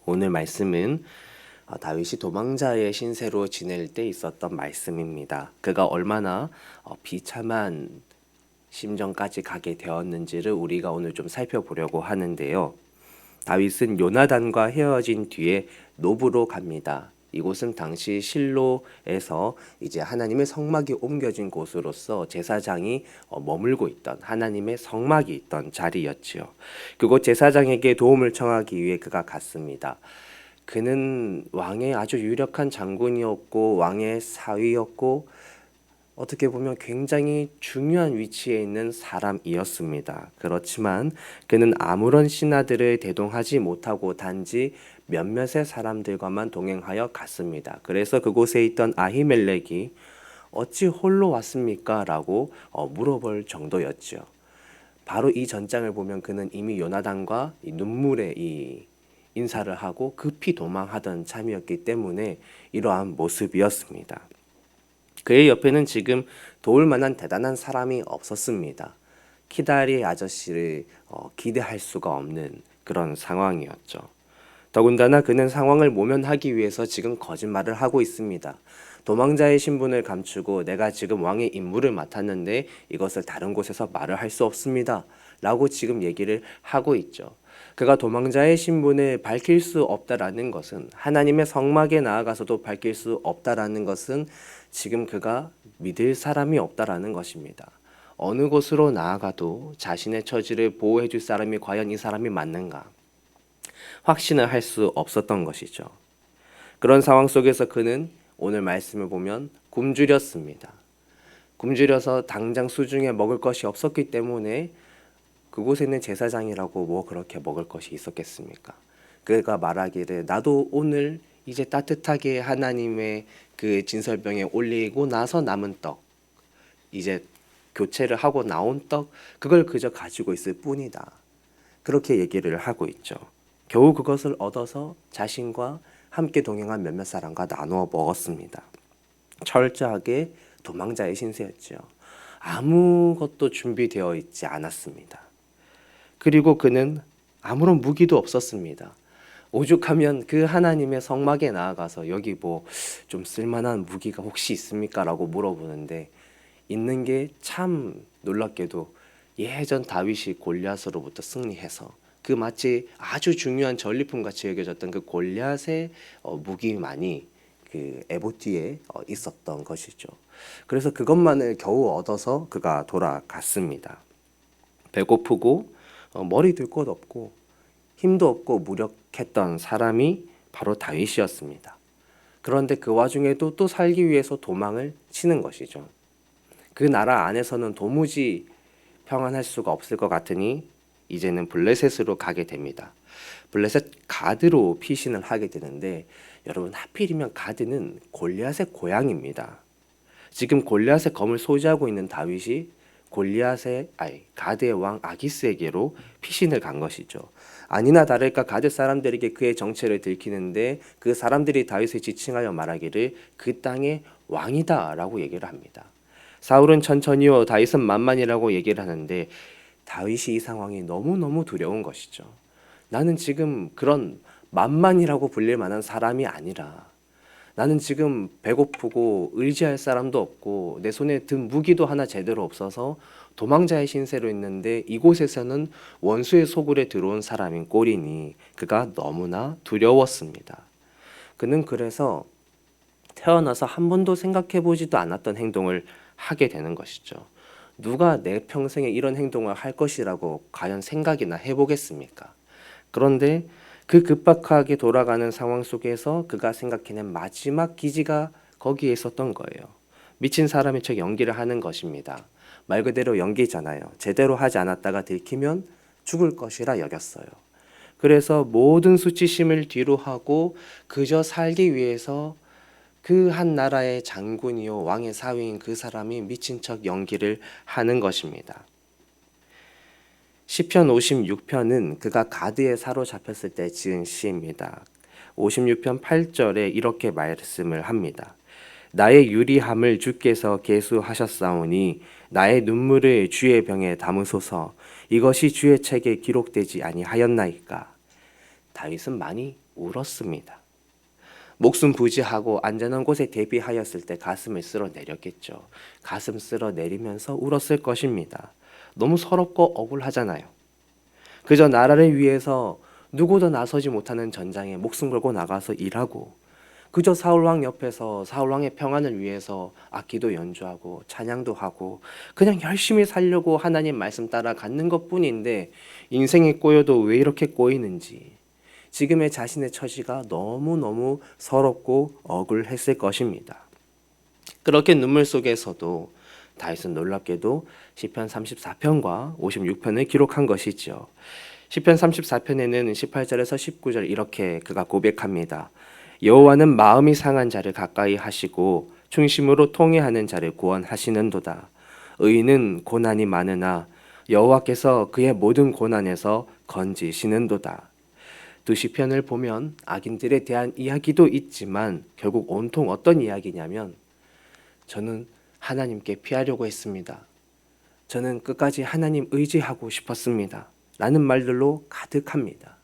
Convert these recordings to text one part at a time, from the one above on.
오늘 말씀은 다윗이 도망자의 신세로 지낼 때 있었던 말씀입니다. 그가 얼마나 비참한 심정까지 가게 되었는지를 우리가 오늘 좀 살펴보려고 하는데요. 다윗은 요나단과 헤어진 뒤에 노브로 갑니다. 이곳은 당시 실로에서 이제 하나님의 성막이 옮겨진 곳으로서 제사장이 머물고 있던 하나님의 성막이 있던 자리였지요. 그곳 제사장에게 도움을 청하기 위해 그가 갔습니다. 그는 왕의 아주 유력한 장군이었고 왕의 사위였고 어떻게 보면 굉장히 중요한 위치에 있는 사람이었습니다. 그렇지만 그는 아무런 신하들을 대동하지 못하고 단지 몇몇의 사람들과만 동행하여 갔습니다. 그래서 그곳에 있던 아히멜렉이 어찌 홀로 왔습니까? 라고 물어볼 정도였죠. 바로 이 전장을 보면 그는 이미 요나단과 이 눈물의 이 인사를 하고 급히 도망하던 참이었기 때문에 이러한 모습이었습니다. 그의 옆에는 지금 도울 만한 대단한 사람이 없었습니다. 키다리 아저씨를 기대할 수가 없는 그런 상황이었죠. 더군다나 그는 상황을 모면하기 위해서 지금 거짓말을 하고 있습니다. 도망자의 신분을 감추고 내가 지금 왕의 임무를 맡았는데 이것을 다른 곳에서 말을 할 수 없습니다. 라고 지금 얘기를 하고 있죠. 그가 도망자의 신분을 밝힐 수 없다라는 것은 하나님의 성막에 나아가서도 밝힐 수 없다라는 것은 지금 그가 믿을 사람이 없다라는 것입니다. 어느 곳으로 나아가도 자신의 처지를 보호해 줄 사람이 과연 이 사람이 맞는가? 확신을 할 수 없었던 것이죠. 그런 상황 속에서 그는 오늘 말씀을 보면 굶주렸습니다. 굶주려서 당장 수중에 먹을 것이 없었기 때문에 그곳에는 제사장이라고 뭐 그렇게 먹을 것이 있었겠습니까? 그가 말하기를 나도 오늘 이제 따뜻하게 하나님의 그 진설병에 올리고 나서 남은 떡, 이제 교체를 하고 나온 떡, 그걸 그저 가지고 있을 뿐이다. 그렇게 얘기를 하고 있죠. 겨우 그것을 얻어서 자신과 함께 동행한 몇몇 사람과 나누어 먹었습니다. 철저하게 도망자의 신세였죠. 아무것도 준비되어 있지 않았습니다. 그리고 그는 아무런 무기도 없었습니다. 오죽하면 그 하나님의 성막에 나아가서 여기 뭐 좀 쓸만한 무기가 혹시 있습니까? 라고 물어보는데 있는 게 참 놀랍게도 예전 다윗이 골리앗으로부터 승리해서 그 마치 아주 중요한 전리품 같이 여겨졌던 그 골리앗의 무기만이 그 에봇 뒤에 있었던 것이죠. 그래서 그것만을 겨우 얻어서 그가 돌아갔습니다. 배고프고 머리 들 곳 없고 힘도 없고 무력했던 사람이 바로 다윗이었습니다. 그런데 그 와중에도 또 살기 위해서 도망을 치는 것이죠. 그 나라 안에서는 도무지 평안할 수가 없을 것 같으니 이제는 블레셋으로 가게 됩니다. 블레셋 가드로 피신을 하게 되는데 여러분 하필이면 가드는 골리앗의 고향입니다. 지금 골리앗의 검을 소지하고 있는 다윗이 가드의 왕 아기스에게로 피신을 간 것이죠. 아니나 다를까 가드 사람들에게 그의 정체를 들키는데 그 사람들이 다윗을 지칭하여 말하기를 그 땅의 왕이다라고 얘기를 합니다. 사울은 천천히요 다윗은 만만이라고 얘기를 하는데 다윗이 이 상황이 너무너무 두려운 것이죠. 나는 지금 그런 만만이라고 불릴 만한 사람이 아니라 나는 지금 배고프고 의지할 사람도 없고 내 손에 든 무기도 하나 제대로 없어서 도망자의 신세로 있는데 이곳에서는 원수의 소굴에 들어온 사람인 꼴이니 그가 너무나 두려웠습니다. 그는 그래서 태어나서 한 번도 생각해보지도 않았던 행동을 하게 되는 것이죠. 누가 내 평생에 이런 행동을 할 것이라고 과연 생각이나 해보겠습니까? 그런데 그 급박하게 돌아가는 상황 속에서 그가 생각해낸 마지막 기지가 거기에 있었던 거예요. 미친 사람의 척 연기를 하는 것입니다. 말 그대로 연기잖아요. 제대로 하지 않았다가 들키면 죽을 것이라 여겼어요. 그래서 모든 수치심을 뒤로 하고 그저 살기 위해서 그 한 나라의 장군이요 왕의 사위인 그 사람이 미친 척 연기를 하는 것입니다. 시편 56편은 그가 가드에 사로잡혔을 때 지은 시입니다. 56편 8절에 이렇게 말씀을 합니다. 나의 유리함을 주께서 계수하셨사오니 나의 눈물을 주의 병에 담으소서. 이것이 주의 책에 기록되지 아니하였나이까. 다윗은 많이 울었습니다. 목숨 부지하고 안전한 곳에 대피하였을 때 가슴을 쓸어내렸겠죠. 가슴 쓸어내리면서 울었을 것입니다. 너무 서럽고 억울하잖아요. 그저 나라를 위해서 누구도 나서지 못하는 전장에 목숨 걸고 나가서 일하고, 그저 사울왕 옆에서 사울왕의 평안을 위해서 악기도 연주하고 찬양도 하고 그냥 열심히 살려고 하나님 말씀 따라 갖는 것뿐인데, 인생이 꼬여도 왜 이렇게 꼬이는지, 지금의 자신의 처지가 너무너무 서럽고 억울했을 것입니다. 그렇게 눈물 속에서도 다윗은 놀랍게도 시편 34편과 56편을 기록한 것이죠. 시편 34편에는 18절에서 19절 이렇게 그가 고백합니다. 여호와는 마음이 상한 자를 가까이 하시고 중심으로 통회하는 자를 구원하시는도다. 의인은 고난이 많으나 여호와께서 그의 모든 고난에서 건지시는도다. 두 시편을 보면 악인들에 대한 이야기도 있지만 결국 온통 어떤 이야기냐면, 저는 하나님께 피하려고 했습니다. 저는 끝까지 하나님 의지하고 싶었습니다. 라는 말들로 가득합니다.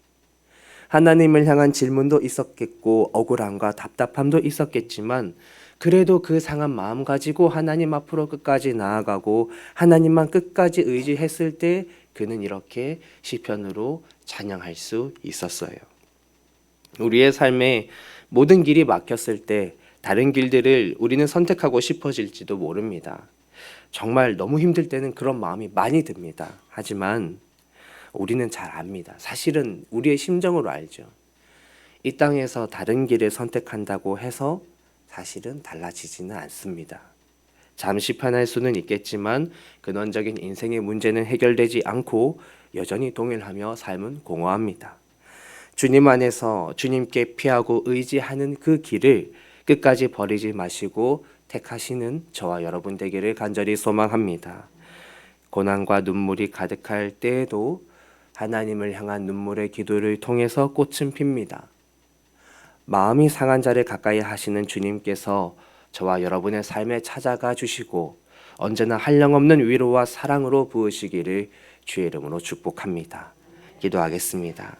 하나님을 향한 질문도 있었겠고 억울함과 답답함도 있었겠지만, 그래도 그 상한 마음 가지고 하나님 앞으로 끝까지 나아가고 하나님만 끝까지 의지했을 때 그는 이렇게 시편으로 찬양할 수 있었어요. 우리의 삶에 모든 길이 막혔을 때 다른 길들을 우리는 선택하고 싶어질지도 모릅니다. 정말 너무 힘들 때는 그런 마음이 많이 듭니다. 하지만 우리는 잘 압니다. 사실은 우리의 심정으로 알죠. 이 땅에서 다른 길을 선택한다고 해서 사실은 달라지지는 않습니다. 잠시 편할 수는 있겠지만 근원적인 인생의 문제는 해결되지 않고 여전히 동일하며 삶은 공허합니다. 주님 안에서 주님께 피하고 의지하는 그 길을 끝까지 버리지 마시고 택하시는 저와 여러분 되기를 간절히 소망합니다. 고난과 눈물이 가득할 때에도 하나님을 향한 눈물의 기도를 통해서 꽃은 핍니다. 마음이 상한 자를 가까이 하시는 주님께서 저와 여러분의 삶에 찾아가 주시고 언제나 한량없는 위로와 사랑으로 부으시기를 주의 이름으로 축복합니다. 기도하겠습니다.